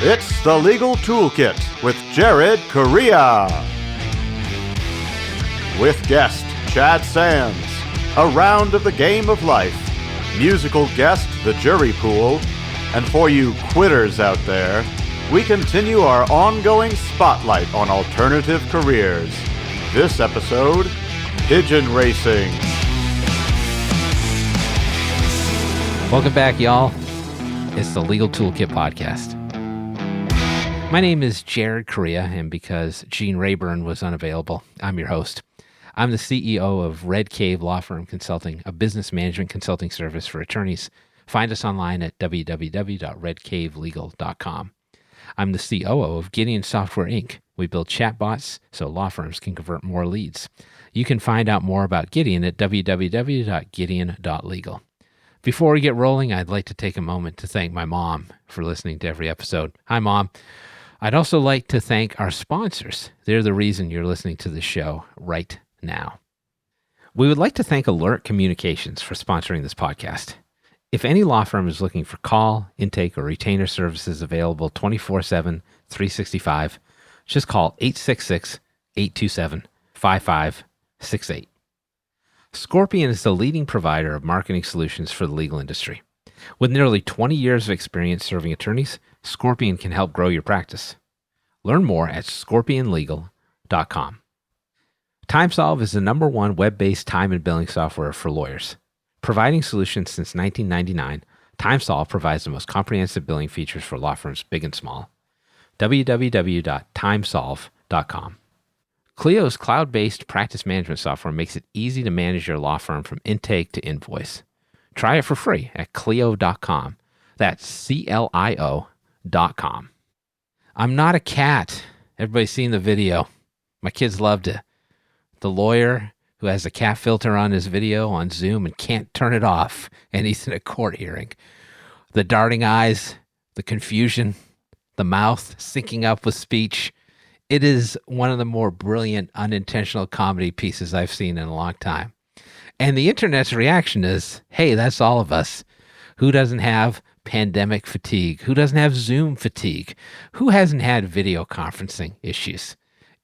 It's the Legal Toolkit with Jared Correia. With guest Chad Sands, a round of the game of life, musical guest the jury pool, and for you quitters out there, we continue our ongoing spotlight on alternative careers. This episode, pigeon racing. Welcome back, y'all. It's the Legal Toolkit podcast. My name is Jared Correia, and because Gene Rayburn was unavailable, I'm your host. I'm the CEO of Red Cave Law Firm Consulting, a business management consulting service for attorneys. Find us online at www.redcavelegal.com. I'm the COO of Gideon Software, Inc. We build chatbots so law firms can convert more leads. You can find out more about Gideon at www.gideon.legal. Before we get rolling, I'd like to take a moment to thank my mom for listening to every episode. Hi, Mom. I'd also like to thank our sponsors. They're the reason you're listening to this show right now. We would like to thank Alert Communications for sponsoring this podcast. If any law firm is looking for call, intake, or retainer services available 24/7, 365, just call 866-827-5568. Scorpion is the leading provider of marketing solutions for the legal industry. With nearly 20 years of experience serving attorneys, Scorpion can help grow your practice. Learn more at scorpionlegal.com. TimeSolve is the #1 web-based time and billing software for lawyers. Providing solutions since 1999, TimeSolve provides the most comprehensive billing features for law firms big and small. www.timesolve.com. Clio's cloud-based practice management software makes it easy to manage your law firm from intake to invoice. Try it for free at clio.com. That's CLIO.com. I'm not a cat. Everybody's seen the video. My kids loved it. The lawyer who has a cat filter on his video on Zoom and can't turn it off, and he's in a court hearing. The darting eyes, the confusion, the mouth syncing up with speech. It is one of the more brilliant unintentional comedy pieces I've seen in a long time. And the internet's reaction is, hey, that's all of us. Who doesn't have pandemic fatigue? Who doesn't have Zoom fatigue? Who hasn't had video conferencing issues?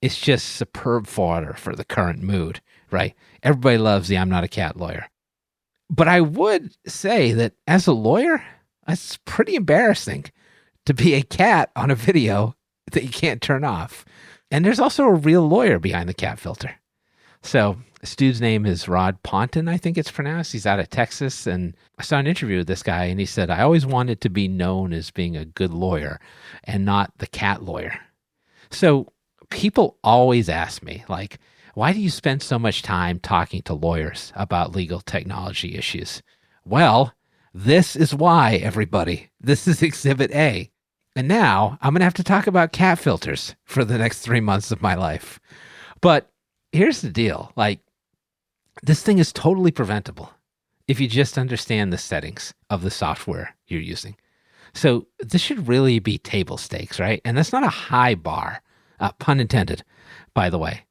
It's just superb fodder for the current mood, right? Everybody loves the I'm not a cat lawyer. But I would say that as a lawyer, it's pretty embarrassing to be a cat on a video that you can't turn off. And there's also a real lawyer behind the cat filter. So this dude's name is Rod Ponton, I think it's pronounced. He's out of Texas. And I saw an interview with this guy, and he said, I always wanted to be known as being a good lawyer and not the cat lawyer. So people always ask me, like, why do you spend so much time talking to lawyers about legal technology issues? Well, this is why, everybody. This is Exhibit A. And now I'm going to have to talk about cat filters for the next 3 months of my life. But here's the deal. Like, this thing is totally preventable if you just understand the settings of the software you're using. So this should really be table stakes, right? And that's not a high bar, pun intended, by the way.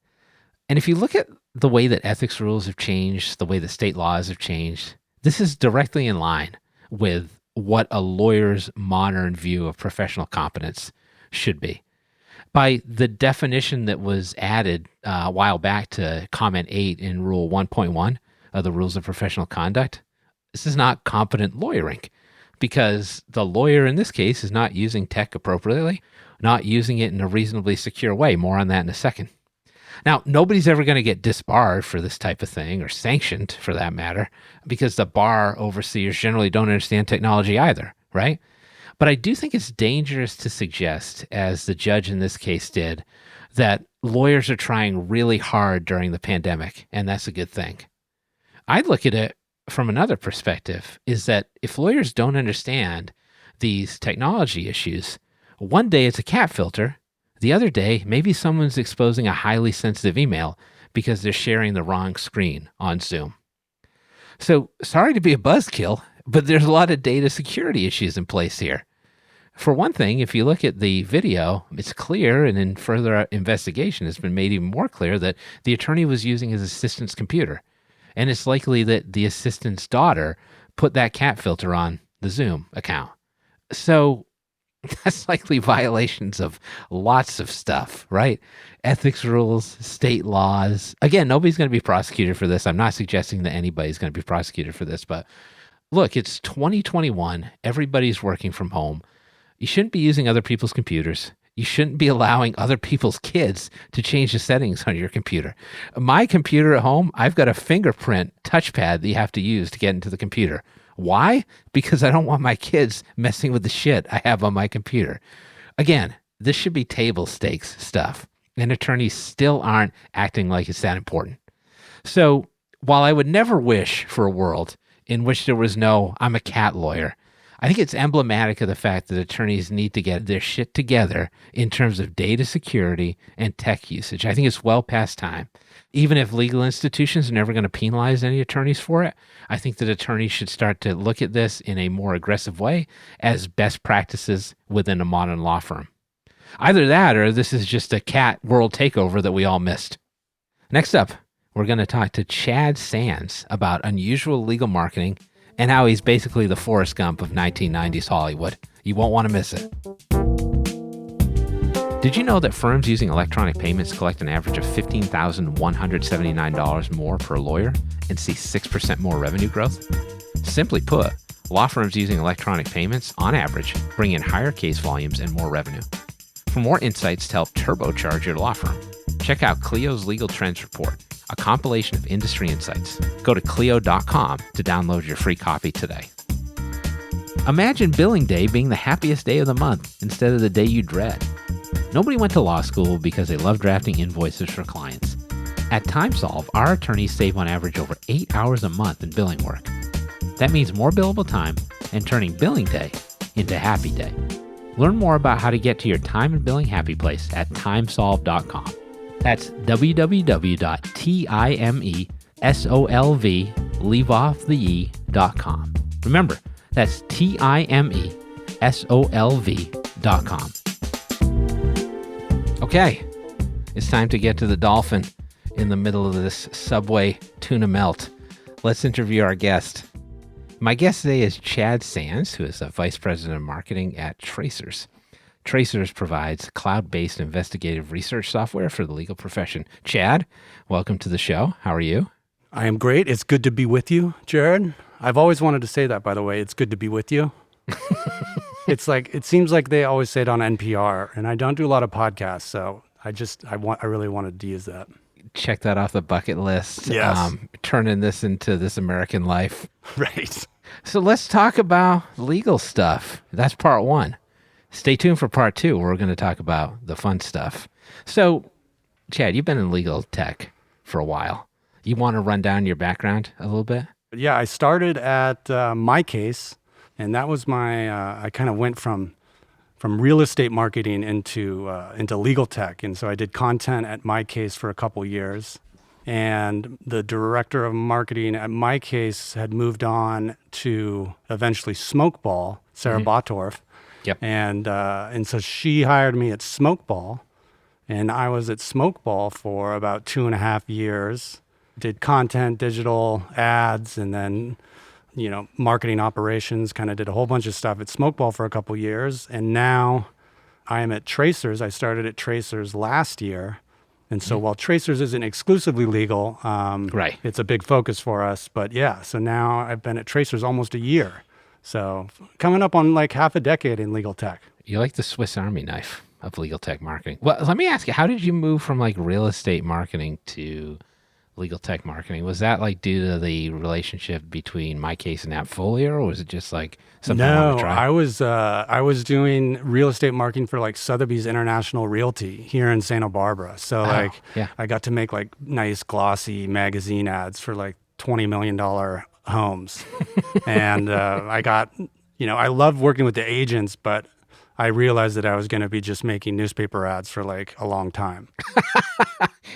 And if you look at the way that ethics rules have changed, the way that state laws have changed, this is directly in line with what a lawyer's modern view of professional competence should be. By the definition that was added a while back to Comment 8 in Rule 1.1 of the Rules of Professional Conduct, this is not competent lawyering because the lawyer in this case is not using tech appropriately, not using it in a reasonably secure way. More on that in a second. Now, nobody's ever going to get disbarred for this type of thing, or sanctioned for that matter, because the bar overseers generally don't understand technology either, right? But I do think it's dangerous to suggest, as the judge in this case did, that lawyers are trying really hard during the pandemic, and that's a good thing. I'd look at it from another perspective, is that if lawyers don't understand these technology issues, one day it's a cat filter, the other day, maybe someone's exposing a highly sensitive email because they're sharing the wrong screen on Zoom. So sorry to be a buzzkill, but there's a lot of data security issues in place here. For one thing, if you look at the video, it's clear, and in further investigation, it's been made even more clear that the attorney was using his assistant's computer. And it's likely that the assistant's daughter put that cat filter on the Zoom account. So That's likely violations of lots of stuff, right? Ethics rules, state laws. Again, nobody's going to be prosecuted for this. I'm not suggesting that anybody's going to be prosecuted for this, but look, it's 2021. Everybody's working from home. You shouldn't be using other people's computers. You shouldn't be allowing other people's kids to change the settings on your computer. My computer at home, I've got a fingerprint touchpad that you have to use to get into the computer. Why? Because I don't want my kids messing with the shit I have on my computer. Again, this should be table stakes stuff, and attorneys still aren't acting like it's that important. So while I would never wish for a world in which there was no, I'm a cat lawyer, I think it's emblematic of the fact that attorneys need to get their shit together in terms of data security and tech usage. I think it's well past time. Even if legal institutions are never going to penalize any attorneys for it, I think that attorneys should start to look at this in a more aggressive way as best practices within a modern law firm. Either that or this is just a cat world takeover that we all missed. Next up, we're going to talk to Chad Sands about unusual legal marketing and how he's basically the Forrest Gump of 1990s Hollywood. You won't want to miss it. Did you know that firms using electronic payments collect an average of $15,179 more per lawyer and see 6% more revenue growth? Simply put, law firms using electronic payments, on average, bring in higher case volumes and more revenue. For more insights to help turbocharge your law firm, check out Clio's Legal Trends Report, a compilation of industry insights. Go to Clio.com to download your free copy today. Imagine billing day being the happiest day of the month instead of the day you dread. Nobody went to law school because they love drafting invoices for clients. At TimeSolve, our attorneys save on average over 8 hours a month in billing work. That means more billable time and turning billing day into happy day. Learn more about how to get to your time and billing happy place at timesolve.com. That's www.timesolv.com. Remember, that's timesolv.com. Okay, it's time to get to the dolphin in the middle of this Subway tuna melt. Let's interview our guest. My guest today is Chad Sands, who is a vice president of marketing at Tracers. Tracers provides cloud-based investigative research software for the legal profession. Chad, welcome to the show. How are you? I am great. It's good to be with you, Jared. I've always wanted to say that, by the way. It's good to be with you. It seems like they always say it on NPR, and I don't do a lot of podcasts, so I really wanted to use that. Check that off the bucket list. Yes. Turning this into This American Life. Right. So let's talk about legal stuff. That's part one. Stay tuned for part two, where we're going to talk about the fun stuff. So, Chad, you've been in legal tech for a while. You want to run down your background a little bit? Yeah, I started at MyCase, and that was I kind of went from real estate marketing into legal tech. And so I did content at MyCase for a couple years. And the director of marketing at MyCase had moved on to eventually Smokeball, Sarah Bottorff. Yep. And so she hired me at Smokeball, and I was at Smokeball for about 2.5 years. Did content, digital ads, and then, marketing operations, kind of did a whole bunch of stuff at Smokeball for a couple years. And now I am at Tracers. I started at Tracers last year. And so while Tracers isn't exclusively legal, right, it's a big focus for us. But yeah, so now I've been at Tracers almost a year. So coming up on like half a decade in legal tech. You're like the Swiss Army knife of legal tech marketing. Well, let me ask you, how did you move from like real estate marketing to legal tech marketing? Was that like due to the relationship between MyCase and AppFolio, or was it just like something you wanted to try? I was doing real estate marketing for like Sotheby's International Realty here in Santa Barbara. So I got to make like nice glossy magazine ads for like $20 million homes. And I got, I loved working with the agents, but I realized that I was going to be just making newspaper ads for like a long time.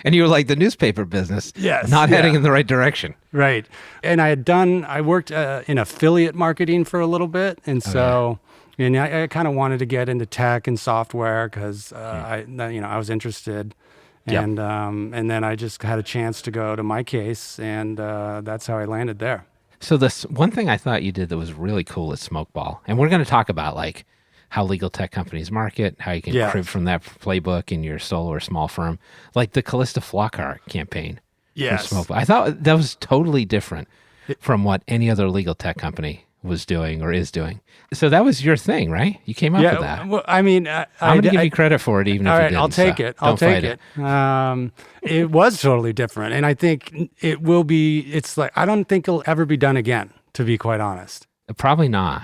And you were like, the newspaper business, yes, not heading in the right direction. Right. And I worked in affiliate marketing for a little bit. And so, and I kind of wanted to get into tech and software because I was interested. And and then I just had a chance to go to MyCase, and that's how I landed there. So this one thing I thought you did that was really cool at Smokeball, and we're going to talk about like how legal tech companies market, how you can Yes. crib from that playbook in your solo or small firm, like the Callista Flockhart campaign. Yes. I thought that was totally different from what any other legal tech company was doing or is doing. So that was your thing, right? You came up with that. Well, I mean, I'm going to give you credit for it, even if all you right, didn't. I'll take so it. I'll don't take fight it. It was totally different, and I think it will be. It's like I don't think it'll ever be done again. To be quite honest. Probably not.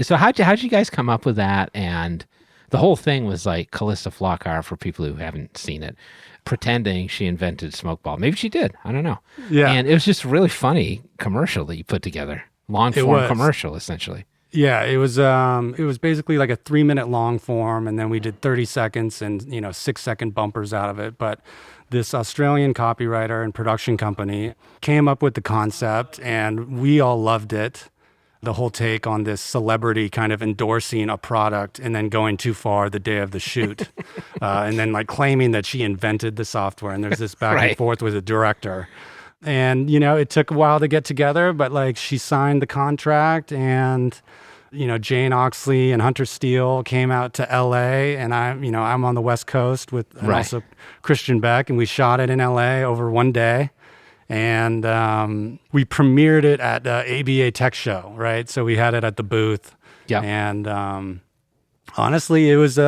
So how'd you guys come up with that? And the whole thing was like Callista Flockhart, for people who haven't seen it, pretending she invented Smokeball. Maybe she did. I don't know. Yeah. And it was just really funny commercial that you put together. Long form commercial, essentially. Yeah, it was basically like a 3-minute long form, and then we did 30 seconds and 6-second bumpers out of it. But this Australian copywriter and production company came up with the concept, and we all loved it. The whole take on this celebrity kind of endorsing a product and then going too far the day of the shoot, and then like claiming that she invented the software. And there's this back and forth with the director. And, it took a while to get together, but like she signed the contract, and, Jane Oxley and Hunter Steele came out to LA, and I'm on the West Coast with and also Christian Beck, and we shot it in LA over one day. And we premiered it at ABA Tech Show, right? So we had it at the booth. Yeah. And honestly, it was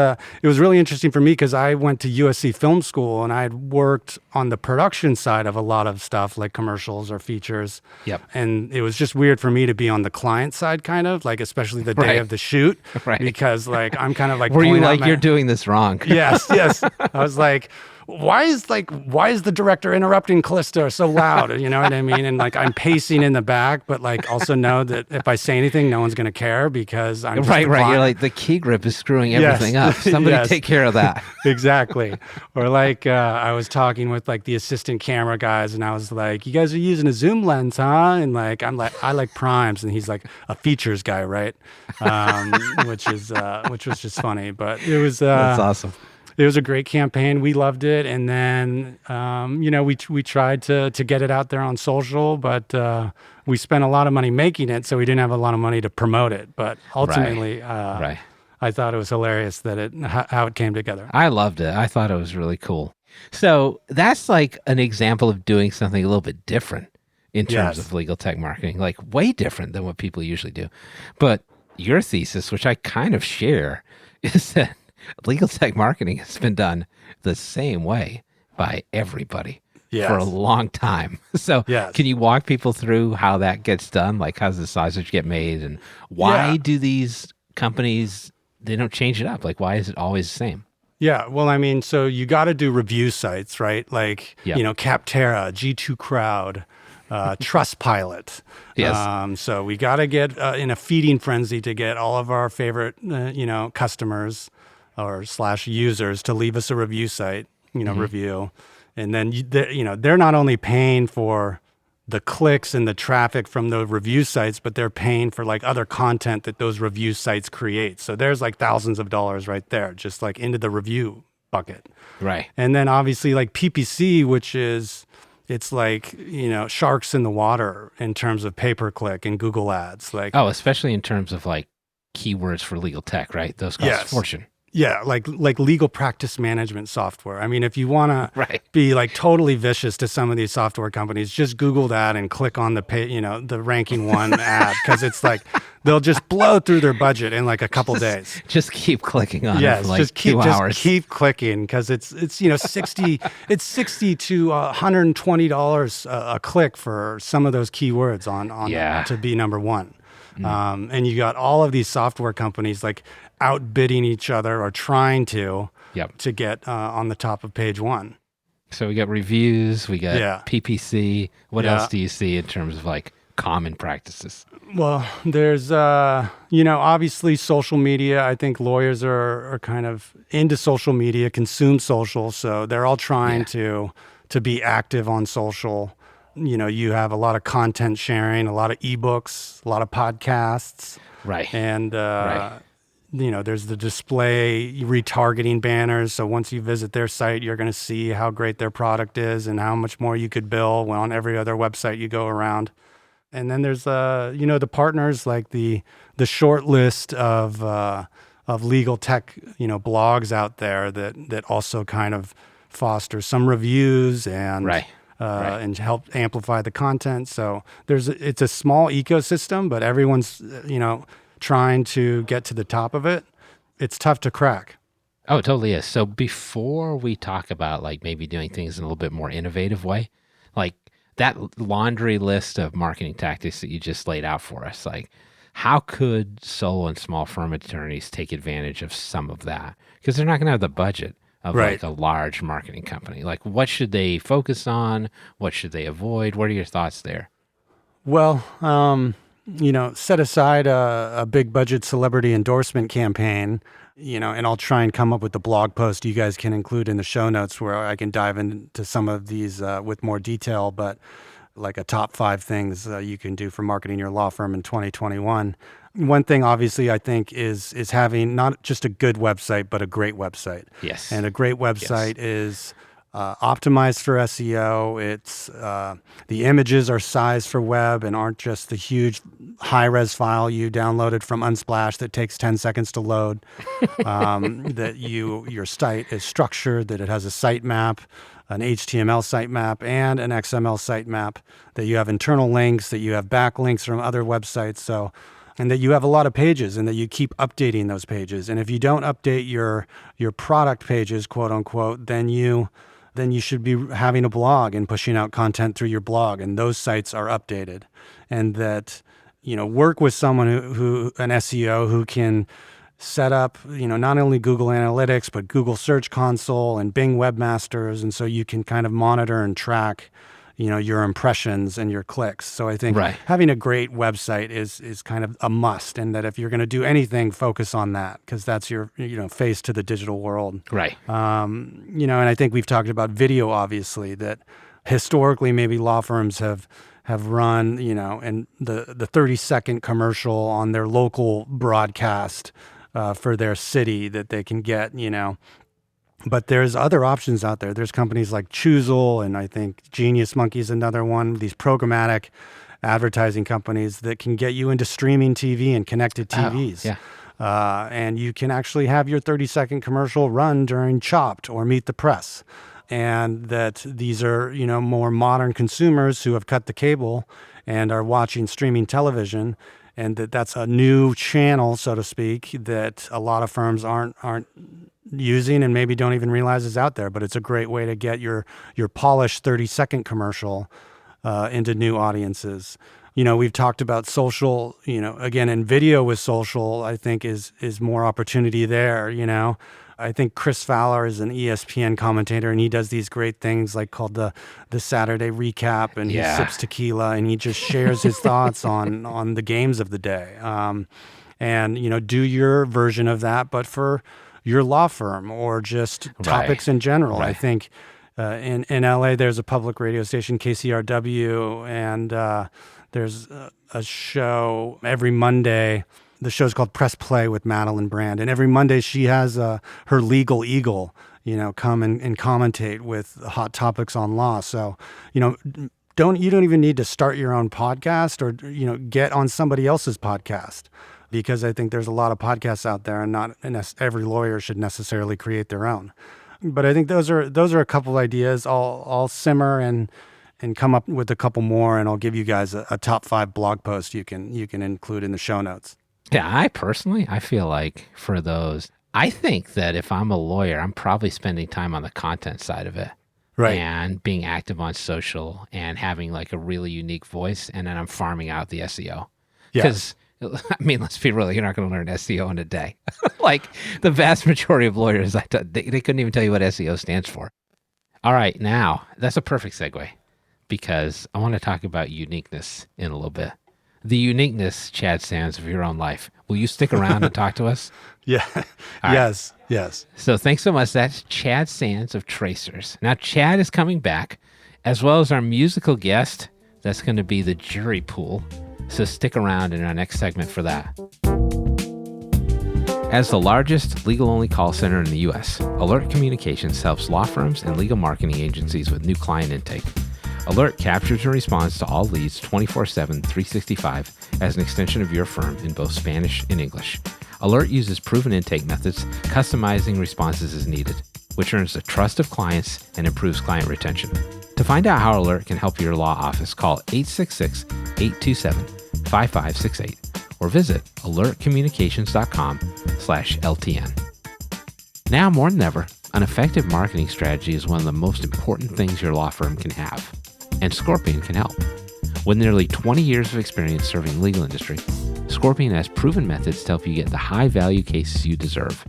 really interesting for me because I went to USC Film School, and I had worked on the production side of a lot of stuff like commercials or features. Yep. And it was just weird for me to be on the client side, kind of like, especially the day of the shoot, because like I'm kind of like, were you like, you're doing this wrong? Yes. I was like, why is the director interrupting Callista so loud? You know what I mean? And like I'm pacing in the back, but like also know that if I say anything, no one's going to care because I'm just right. You're like, the key grip is screwing everything up. Somebody take care of that. Exactly. Or like I was talking with like the assistant camera guys, and I was like, you guys are using a zoom lens, huh? And like I'm like, I like primes, and he's like a features guy, right? Which was just funny, but it was that's awesome. It was a great campaign. We loved it. And then, we tried to get it out there on social, but we spent a lot of money making it, so we didn't have a lot of money to promote it. But ultimately, I thought it was hilarious that how it came together. I loved it. I thought it was really cool. So that's like an example of doing something a little bit different in terms of legal tech marketing, like way different than what people usually do. But your thesis, which I kind of share, is that legal tech marketing has been done the same way by everybody for a long time. So can you walk people through how that gets done? Like, how's the sausage get made, and why do these companies, they don't change it up? Like, why is it always the same? Yeah, well, I mean, so you got to do review sites, right? Like, Capterra, G2 Crowd, Trustpilot. Yes. So we got to get in a feeding frenzy to get all of our favorite, customers or / users to leave us a review site, review. And then, they're not only paying for the clicks and the traffic from the review sites, but they're paying for like other content that those review sites create. So there's like thousands of dollars right there, just like into the review bucket. Right. And then obviously like PPC, which is, it's like, sharks in the water in terms of pay-per-click and Google ads. Like, especially in terms of like keywords for legal tech, right? Those cost a fortune. Yeah, like legal practice management software. I mean, if you want to be like totally vicious to some of these software companies, just Google that and click on the ranking one ad, because it's like they'll just blow through their budget in like a couple days. Just keep clicking on it for like just 2 hours. Just keep clicking, because it's $60 to $120 a click for some of those keywords on to be number one. And you got all of these software companies like outbidding each other or trying to get on the top of page one. So we got reviews, we got PPC. What else do you see in terms of like common practices? Well, there's, obviously social media. I think lawyers are kind of into social media, consume social. So they're all trying to be active on social. You have a lot of content sharing, a lot of ebooks, a lot of podcasts. Right. And, there's the display retargeting banners. So once you visit their site, you're going to see how great their product is and how much more you could bill on every other website you go around. And then there's, the partners, like the short list of of legal tech, blogs out there that also kind of foster some reviews and Right. and help amplify the content. So it's a small ecosystem, but everyone's trying to get to the top of it. It's tough to crack. Oh, it totally is. So before we talk about like maybe doing things in a little bit more innovative way, like that laundry list of marketing tactics that you just laid out for us, like how could solo and small firm attorneys take advantage of some of that? Because they're not going to have the budget of Right. like a large marketing company. Like what should they focus on? What should they avoid? What are your thoughts there? Well, set aside a big budget celebrity endorsement campaign, and I'll try and come up with the blog post you guys can include in the show notes where I can dive into some of these with more detail, but like a top 5 things you can do for marketing your law firm in 2021. One thing, obviously, I think is having not just a good website, but a great website. Yes. And a great website is optimized for SEO. It's the images are sized for web and aren't just the huge high-res file you downloaded from Unsplash that takes 10 seconds to load. That your site is structured, that it has a sitemap, an HTML sitemap, and an XML sitemap, that you have internal links, that you have backlinks from other websites. And that you have a lot of pages and that you keep updating those pages. And if you don't update your product pages, quote unquote, then you should be having a blog and pushing out content through your blog, and those sites are updated. And that, work with someone who an SEO who can set up, not only Google Analytics, but Google Search Console and Bing Webmasters. And so you can kind of monitor and track, your impressions and your clicks. So I think having a great website is kind of a must, and that if you're going to do anything, focus on that, because that's your, face to the digital world. Right. And I think we've talked about video, obviously, that historically maybe law firms have run, and the 30-second commercial on their local broadcast for their city that they can get, But there's other options out there. There's companies like Choozle, and I think Genius Monkey is another one, these programmatic advertising companies that can get you into streaming TV and connected TVs. Oh, yeah. And you can actually have your 30-second commercial run during Chopped or Meet the Press. And that these are, more modern consumers who have cut the cable and are watching streaming television, and that's a new channel, so to speak, that a lot of firms aren't using and maybe don't even realize is out there. But it's a great way to get your polished 30-second commercial into new audiences. We've talked about social, again, and video with social, I think is more opportunity there. I think Chris Fowler is an ESPN commentator, and he does these great things like called the Saturday recap, and he sips tequila and he just shares his thoughts on the games of the day. And do your version of that, but for your law firm or just topics in general. I think in LA, there's a public radio station, KCRW, and there's a show every Monday. The show's called Press Play with Madeline Brand. And every Monday she has her legal eagle, come and commentate with hot topics on law. So, you don't even need to start your own podcast or, get on somebody else's podcast, because I think there's a lot of podcasts out there, and not every lawyer should necessarily create their own. But I think those are a couple ideas. I'll simmer and come up with a couple more, and I'll give you guys a top 5 blog post you can include in the show notes. Yeah, I feel like for those, I think that if I'm a lawyer, I'm probably spending time on the content side of it. Right. And being active on social and having like a really unique voice, and then I'm farming out the SEO. Because, let's be real, you're not going to learn SEO in a day. Like the vast majority of lawyers, they couldn't even tell you what SEO stands for. All right, now, that's a perfect segue, because I want to talk about uniqueness in a little bit. The uniqueness, Chad Sands, of your own life. Will you stick around and talk to us? Yeah. Yes. So thanks so much. That's Chad Sands of Tracers. Now, Chad is coming back, as well as our musical guest. That's going to be the jury pool. So stick around in our next segment for that. As the largest legal-only call center in the U.S., Alert Communications helps law firms and legal marketing agencies with new client intake. Alert captures and responds to all leads 24/7, 365 as an extension of your firm in both Spanish and English. Alert uses proven intake methods, customizing responses as needed, which earns the trust of clients and improves client retention. To find out how Alert can help your law office, call 866-827-5568 or visit alertcommunications.com/LTN. Now more than ever, an effective marketing strategy is one of the most important things your law firm can have, and Scorpion can help. With nearly 20 years of experience serving the legal industry, Scorpion has proven methods to help you get the high-value cases you deserve.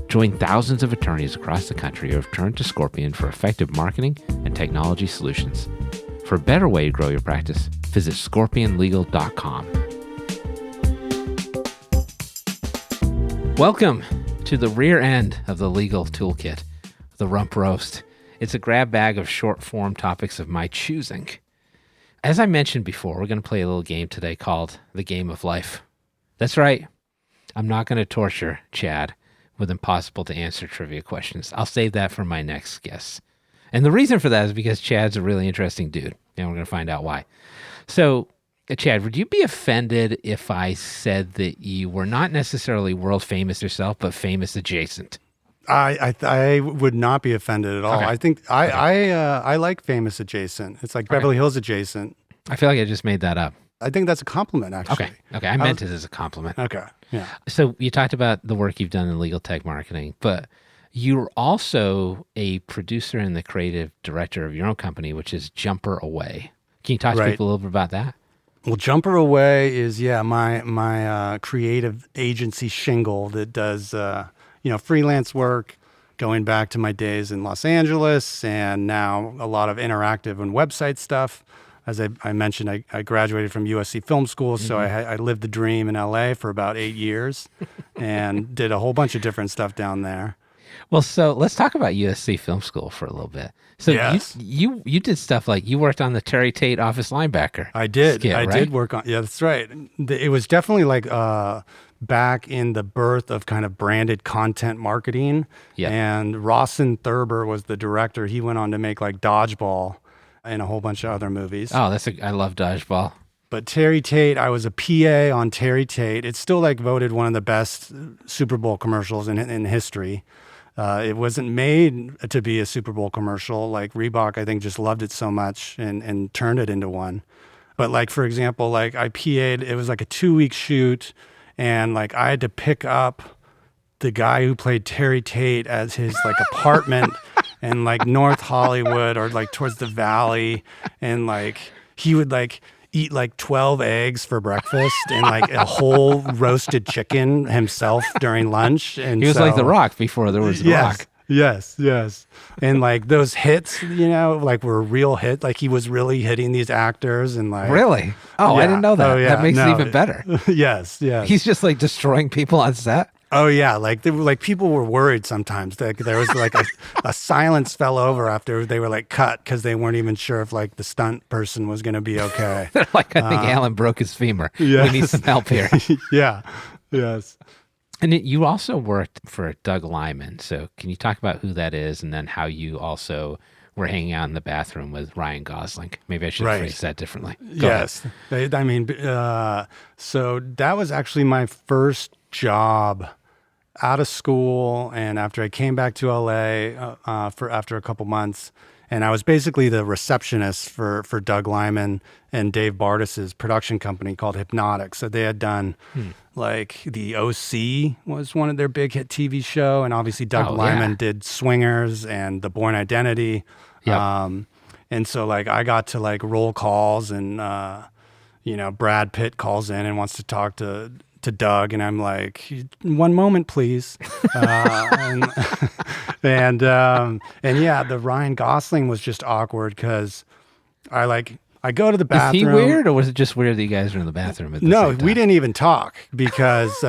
Join thousands of attorneys across the country who have turned to Scorpion for effective marketing and technology solutions. For a better way to grow your practice, visit scorpionlegal.com. Welcome to the rear end of the legal toolkit, the Rump Roast. It's a grab bag of short-form topics of my choosing. As I mentioned before, we're going to play a little game today called The Game of Life. That's right. I'm not going to torture Chad with impossible to answer trivia questions. I'll save that for my next guest. And the reason for that is because Chad's a really interesting dude, and we're going to find out why. So, Chad, would you be offended if I said that you were not necessarily world famous yourself, but famous adjacent? I would not be offended at all. Okay. I think I like famous adjacent. It's like Beverly Hills adjacent. I feel like I just made that up. I think that's a compliment, actually. Okay. I meant it as a compliment. Okay. Yeah. So you talked about the work you've done in legal tech marketing, but you're also a producer and the creative director of your own company, which is Jumper Away. Can you talk to people a little bit about that? Well, Jumper Away is my creative agency shingle that does freelance work, going back to my days in Los Angeles, and now a lot of interactive and website stuff. As I mentioned, I graduated from USC Film School, so I lived the dream in LA for about 8 years and did a whole bunch of different stuff down there. Well, so let's talk about USC Film School for a little bit. So yes. you did stuff like you worked on the Terry Tate office linebacker. I did. Skit, I right? did work on. Yeah, that's right. It was definitely like back in the birth of kind of branded content marketing. Yeah. And Rawson Thurber was the director. He went on to make like Dodgeball and a whole bunch of other movies. Oh, I love Dodgeball. But Terry Tate, I was a PA on Terry Tate. It's still like voted one of the best Super Bowl commercials in history. It wasn't made to be a Super Bowl commercial. Like Reebok, I think, just loved it so much and turned it into one. But like, for example, like I PA'd, it was like a 2-week shoot, and like I had to pick up the guy who played Terry Tate as his like apartment in like North Hollywood or like towards the valley, and like he would like eat like 12 eggs for breakfast and like a whole roasted chicken himself during lunch. And he was like The Rock before there was The Rock. Yes. And like those hits, like were real hits. Like he was really hitting these actors and like. Really? Oh, I didn't know that. Oh, yeah. That makes it even better. Yes. He's just like destroying people on set. Oh yeah, like people were worried sometimes. Like there was like a silence fell over after they were like cut because they weren't even sure if like the stunt person was going to be okay. They're like, I think Alan broke his femur. Yes. We need some help here. Yeah. Yes. And you also worked for Doug Liman. So can you talk about who that is, and then how you also were hanging out in the bathroom with Ryan Gosling? Maybe I should phrase that differently. Go yes. So that was actually my first job out of school, and after I came back to LA after a couple months, and I was basically the receptionist for Doug Liman and Dave Bardis's production company called Hypnotic. So they had done like the OC was one of their big hit TV show, and obviously Doug Liman did Swingers and The Bourne Identity. Yep. And so like I got to like roll calls, and Brad Pitt calls in and wants to talk to Doug, and I'm like, one moment, please. And the Ryan Gosling was just awkward because I go to the bathroom. Is he weird, or was it just weird that you guys were in the bathroom at the same time? We didn't even talk because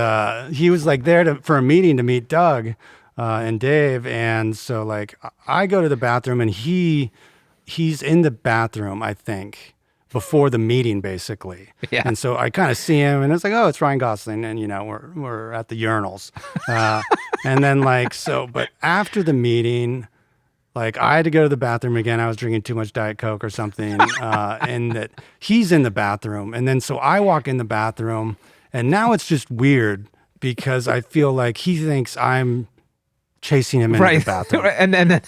he was like there for a meeting to meet Doug and Dave, and so like I go to the bathroom, and he's in the bathroom, I think, before the meeting, basically. Yeah. And so I kind of see him, and it's like, oh, it's Ryan Gosling, and we're at the urinals. And then but after the meeting, like I had to go to the bathroom again. I was drinking too much Diet Coke or something, and that he's in the bathroom. And then so I walk in the bathroom, and now it's just weird because I feel like he thinks I'm chasing him into the bathroom. And then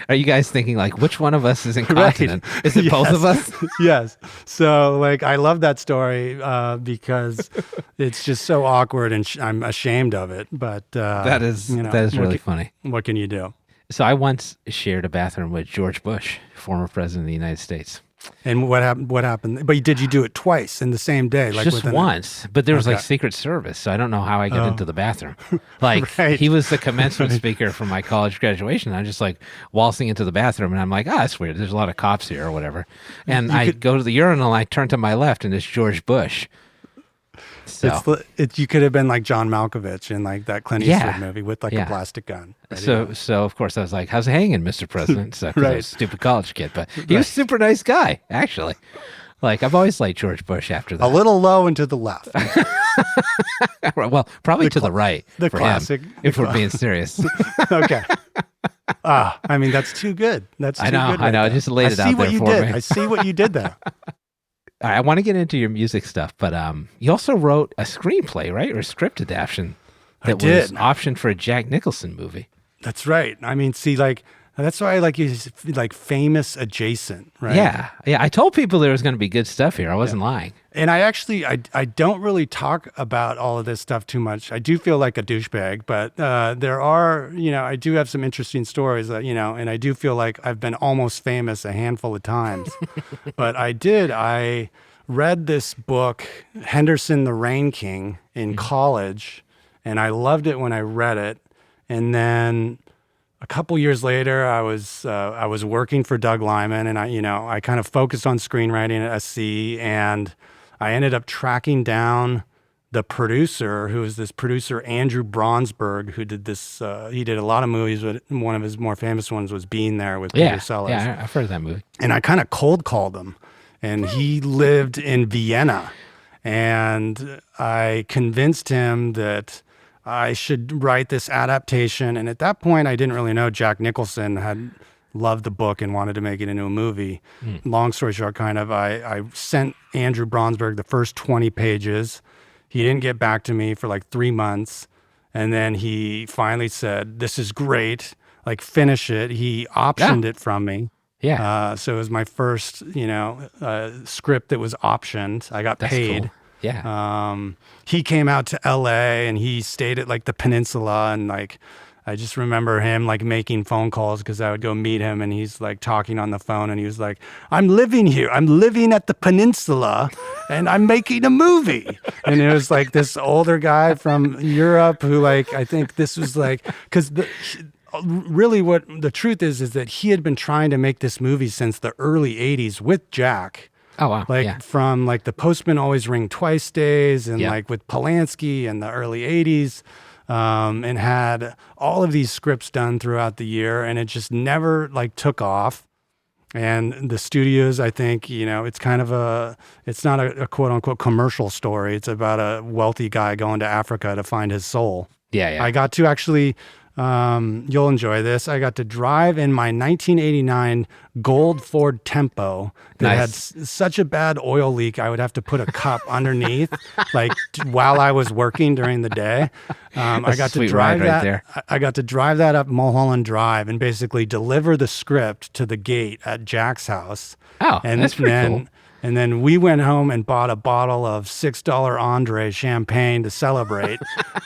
are you guys thinking like, which one of us is incontinent? Is it both of us? Yes. So like, I love that story because it's just so awkward and I'm ashamed of it. But that is really funny. What can you do? So I once shared a bathroom with George Bush, former president of the United States. And what happened? But did you do it twice in the same day? Like just once, but there was like Secret Service, so I don't know how I got into the bathroom. Like he was the commencement speaker for my college graduation. I'm just like waltzing into the bathroom, and I'm like, that's weird. There's a lot of cops here or whatever. And I go to the urinal, and I turn to my left, and it's George Bush. So you could have been like John Malkovich in like that Clint Eastwood movie with like a plastic gun. So of course I was like, "How's it hanging, Mr. President?" So I was a stupid college kid, but he was a super nice guy, actually. Like I've always liked George Bush after that. A little low and to the left. Well, probably to the right. The for classic. Him, if we're being serious. Okay. I mean that's too good. That's too good. I know. I just laid it out there for me. I see what you did there. I want to get into your music stuff, but you also wrote a screenplay, right, or a script adaptation that was optioned for a Jack Nicholson movie. That's right. I mean, see, like that's why I like you, like famous adjacent, right? Yeah. I told people there was going to be good stuff here. I wasn't lying. And I don't really talk about all of this stuff too much. I do feel like a douchebag, but there are, I do have some interesting stories, and I do feel like I've been almost famous a handful of times. But I read this book, Henderson the Rain King, in college, and I loved it when I read it. And then a couple years later, I was working for Doug Liman, and I kind of focused on screenwriting at SC, and I ended up tracking down the producer, who was this producer, Andrew Bronsberg, who did this. He did a lot of movies, but one of his more famous ones was Being There with Peter Sellers. Yeah, I've heard of that movie. And I kind of cold called him, and he lived in Vienna. And I convinced him that I should write this adaptation. And at that point, I didn't really know Jack Nicholson had loved the book and wanted to make it into a movie. Long story short, I sent Andrew Bronsberg the first 20 pages. He didn't get back to me for like 3 months. And then he finally said, "This is great. Like, finish it." He optioned it from me. Yeah. So it was my first, script that was optioned. I got paid. Cool. Yeah. He came out to LA and he stayed at like the Peninsula, and like I just remember him like making phone calls because I would go meet him, and he's like talking on the phone, and he was like, "I'm living here. I'm living at the Peninsula and I'm making a movie." And it was like this older guy from Europe who, like, I think this was like, because really what the truth is that he had been trying to make this movie since the early 80s with Jack. Oh, wow. Like from like the Postman Always Ring Twice days, and like with Polanski in the early 80s, and had all of these scripts done throughout the year, and it just never like took off. And the studios, I think, it's kind of it's not a quote unquote commercial story. It's about a wealthy guy going to Africa to find his soul. Yeah. I got to actually, you'll enjoy this. I got to drive in my 1989 gold Ford Tempo that had such a bad oil leak, I would have to put a cup underneath, like while I was working during the day. I got to drive that. Right there. I got to drive that up Mulholland Drive and basically deliver the script to the gate at Jack's house. Oh, and that's pretty cool. And then we went home and bought a bottle of $6 Andre champagne to celebrate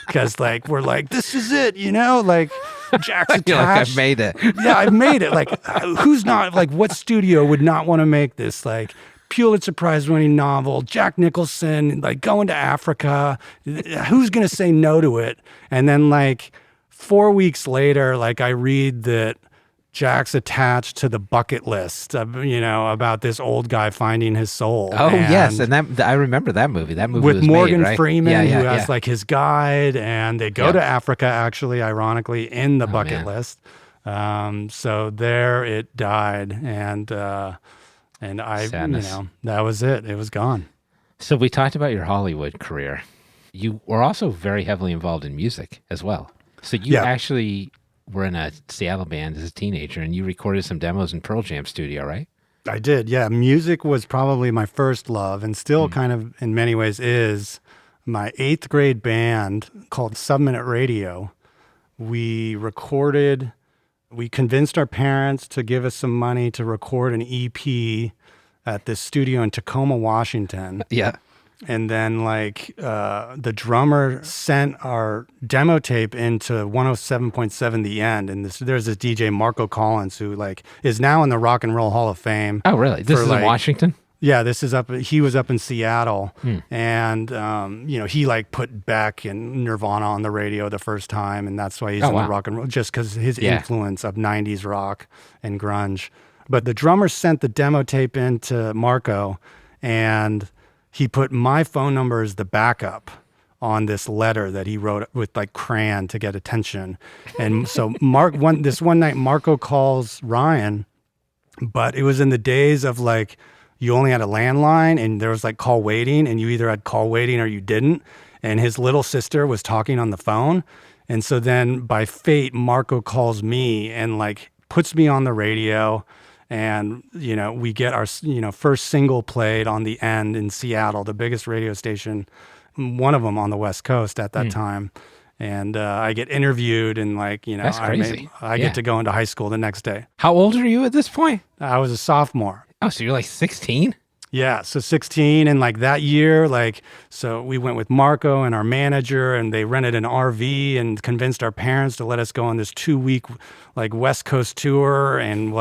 because, like, we're like, this is it, like Jack's attached. Like, I've made it. Yeah, I've made it. Like, who's not, like, what studio would not want to make this, like, Pulitzer Prize winning novel, Jack Nicholson, like, going to Africa? Who's going to say no to it? And then, like, 4 weeks later, like, I read that Jack's attached to the bucket list of, about this old guy finding his soul. Oh, yes. And that I remember that movie. That movie with was Morgan made, right? Freeman, who has like his guide, and they go to Africa, actually, ironically, in the bucket list. So there it died. And I, Sadness. that was it. It was gone. So we talked about your Hollywood career. You were also very heavily involved in music as well. So you actually were in a Seattle band as a teenager, and you recorded some demos in Pearl Jam studio, right? I did, yeah. Music was probably my first love, and still kind of in many ways is my 8th grade band called Sub-Minute Radio. We convinced our parents to give us some money to record an EP at this studio in Tacoma, Washington. Yeah. And then the drummer sent our demo tape into 107.7 The End. And there's this DJ Marco Collins who is now in the Rock and Roll Hall of Fame. Oh, really? This is in Washington? Yeah, he was up in Seattle. And, he put Beck and Nirvana on the radio the first time. And that's why he's in the rock and roll, just because his influence of 90s rock and grunge. But the drummer sent the demo tape into Marco, and he put my phone number as the backup on this letter that he wrote with crayon to get attention. And so this one night, Marco calls Ryan, but it was in the days of you only had a landline and there was call waiting, and you either had call waiting or you didn't. And his little sister was talking on the phone. And so then by fate, Marco calls me and puts me on the radio. And, we get our, first single played on The End in Seattle, the biggest radio station, one of them on the West Coast at that time. And I get interviewed and That's crazy. I get to go into high school the next day. How old are you at this point? I was a sophomore. Oh, so you're 16? Yeah, so 16, and that year, so we went with Marco and our manager, and they rented an RV and convinced our parents to let us go on this 2-week West Coast tour, and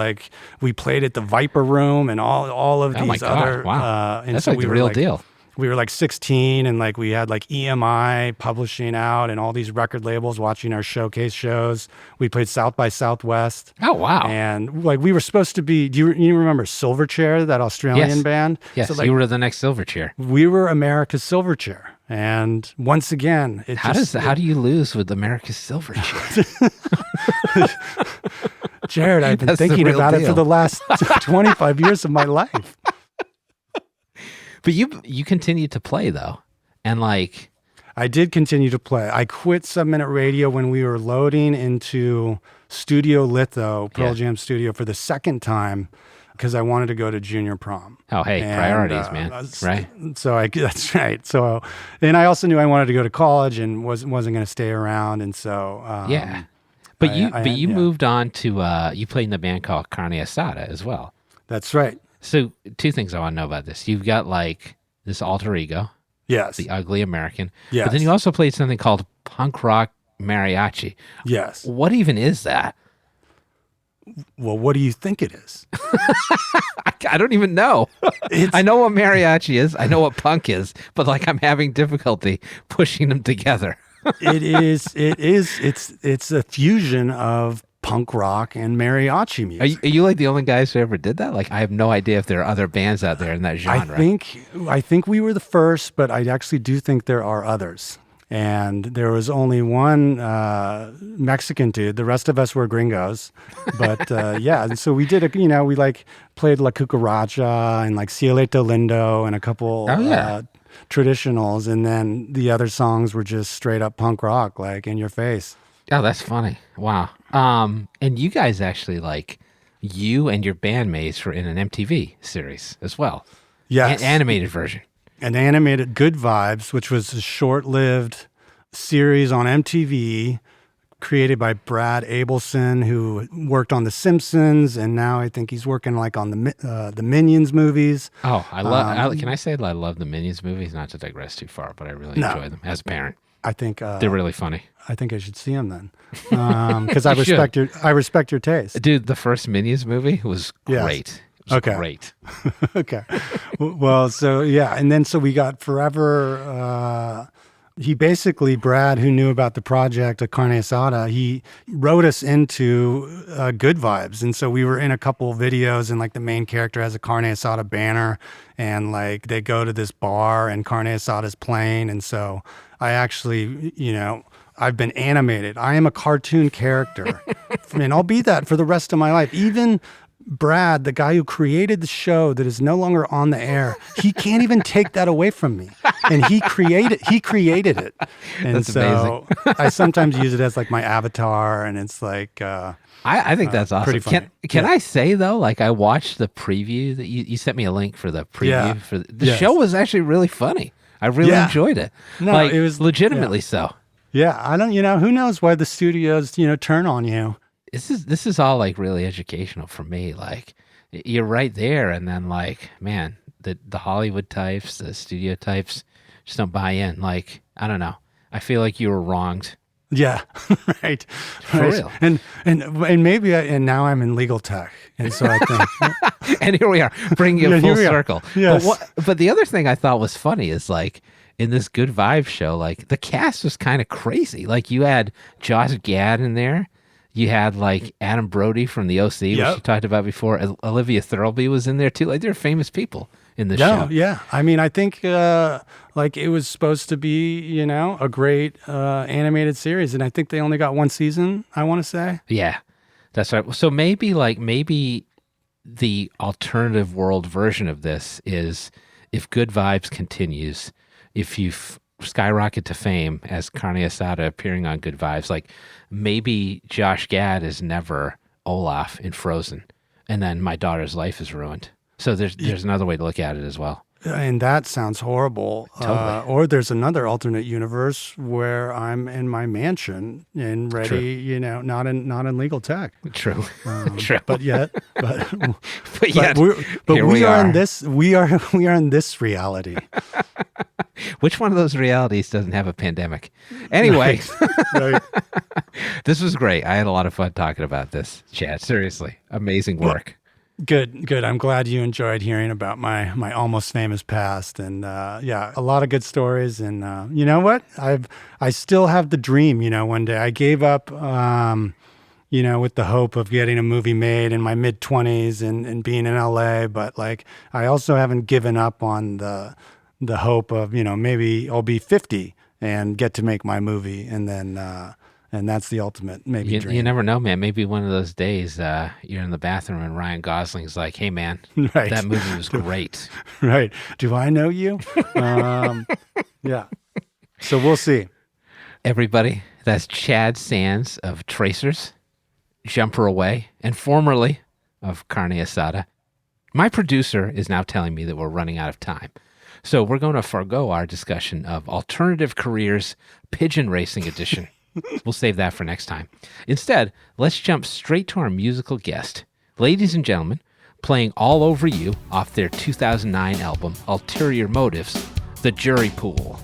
we played at the Viper Room and all of these other. Wow, and that's so the real deal. We were 16, and we had EMI publishing out and all these record labels watching our showcase shows. We played South by Southwest. Oh, wow. And we were supposed to be, do you remember Silverchair, that Australian band? Yes, so, you were the next Silverchair. We were America's Silverchair. And once again, how do you lose with America's Silverchair? Jared, I've been thinking about it for the last 25 years of my life. But you continued to play though, and I did continue to play. I quit Sub-Minute Radio when we were loading into Studio Litho, Pearl Jam Studio, for the second time because I wanted to go to junior prom. Oh, hey, priorities, man. Right? So that's right. So, and I also knew I wanted to go to college and wasn't going to stay around, and so yeah. But you moved on to you played in a band called Carne Asada as well. That's right. So 2 things I want to know about this. You've got this alter ego. Yes. The ugly American. Yes. But then you also played something called punk rock mariachi. Yes. What even is that? Well, what do you think it is? I don't even know. I know what mariachi is. I know what punk is, but I'm having difficulty pushing them together. It's a fusion of punk rock and mariachi music. Are you the only guys who ever did that? I have no idea if there are other bands out there in that genre. I think we were the first, but I actually do think there are others. And there was only one Mexican dude. The rest of us were gringos. But and so we did we played La Cucaracha and Cielito Lindo and a couple traditionals, and then the other songs were just straight up punk rock, in your face. Oh, that's funny. Wow. And you guys actually you and your bandmates were in an MTV series as well. Yes. An animated version. An animated Good Vibes, which was a short-lived series on MTV created by Brad Abelson, who worked on The Simpsons, and now I think he's working on the Minions movies. Oh, I love. Can I say that I love the Minions movies? Not to digress too far, but I really enjoy them as a parent. I think they're really funny. I think I should see them then, because I respect your taste, dude. The first Minions movie was great. Okay. Great. Okay. Well, so yeah, and then so we got Forever. He basically, Brad, who knew about the project of Carne Asada, he wrote us into Good Vibes. And so we were in a couple of videos, and the main character has a Carne Asada banner, and they go to this bar and Carne Asada's playing. And so I actually, I've been animated. I am a cartoon character, and I'll be that for the rest of my life. Even Brad, the guy who created the show that is no longer on the air, he can't even take that away from me. And he created it. And that's so amazing. I sometimes use it as my avatar, and it's I think that's awesome. Pretty funny. Can I say though, I watched the preview that you sent me a link for the preview for the show was actually really funny. I really Yeah. enjoyed it. No, like, it was legitimately so. Yeah, I don't. Who knows why the studios turn on you. This is all like really educational for me. Like, you're right there, and then like, man, the Hollywood types, the studio types, just don't buy in. Like, I don't know. I feel like you were wronged. Yeah, right. For real. And maybe now I'm in legal tech, and so I think. And here we are, bringing it Yeah, full here we are. circle. Yes. But the other thing I thought was funny is like in this Good Vibes show, like the cast was kind of crazy. Like you had Josh Gad in there. You had like Adam Brody from the OC, which you talked about before. Olivia Thirlby was in there too. Like they're famous people in this show. Yeah. I mean, I think like it was supposed to be, a great animated series, and I think they only got one season, I want to say. Yeah, that's right. So maybe the alternative world version of this is if Good Vibes continues, if you skyrocket to fame as Carne Asada appearing on Good Vibes, like maybe Josh Gad is never Olaf in Frozen, and then my daughter's life is ruined. So there's another way to look at it as well. And that sounds horrible. Totally. Or there's another alternate universe where I'm in my mansion and ready, not in legal tech. True. True. But yet, we are in this. We are in this reality. Which one of those realities doesn't have a pandemic? Anyway, Right. This was great. I had a lot of fun talking about this, Chad. Seriously, amazing work. Good. I'm glad you enjoyed hearing about my almost famous past, and a lot of good stories. And you know what? I still have the dream. One day I gave up. With the hope of getting a movie made in my mid-20s and being in LA, but like I also haven't given up on the hope of maybe I'll be 50 and get to make my movie, and then. And that's the ultimate maybe dream. You never know, man. Maybe one of those days you're in the bathroom and Ryan Gosling's like, hey, man, Right. that movie was great. Right. Do I know you? Yeah. So we'll see. Everybody, that's Chad Sands of Tracers, Jumper Away, and formerly of Carne Asada. My producer is now telling me that we're running out of time. So we're going to forego our discussion of Alternative Careers Pigeon Racing Edition. We'll save that for next time. Instead, let's jump straight to our musical guest. Ladies and gentlemen, playing All Over You off their 2009 album, Ulterior Motives, The Jury Pool.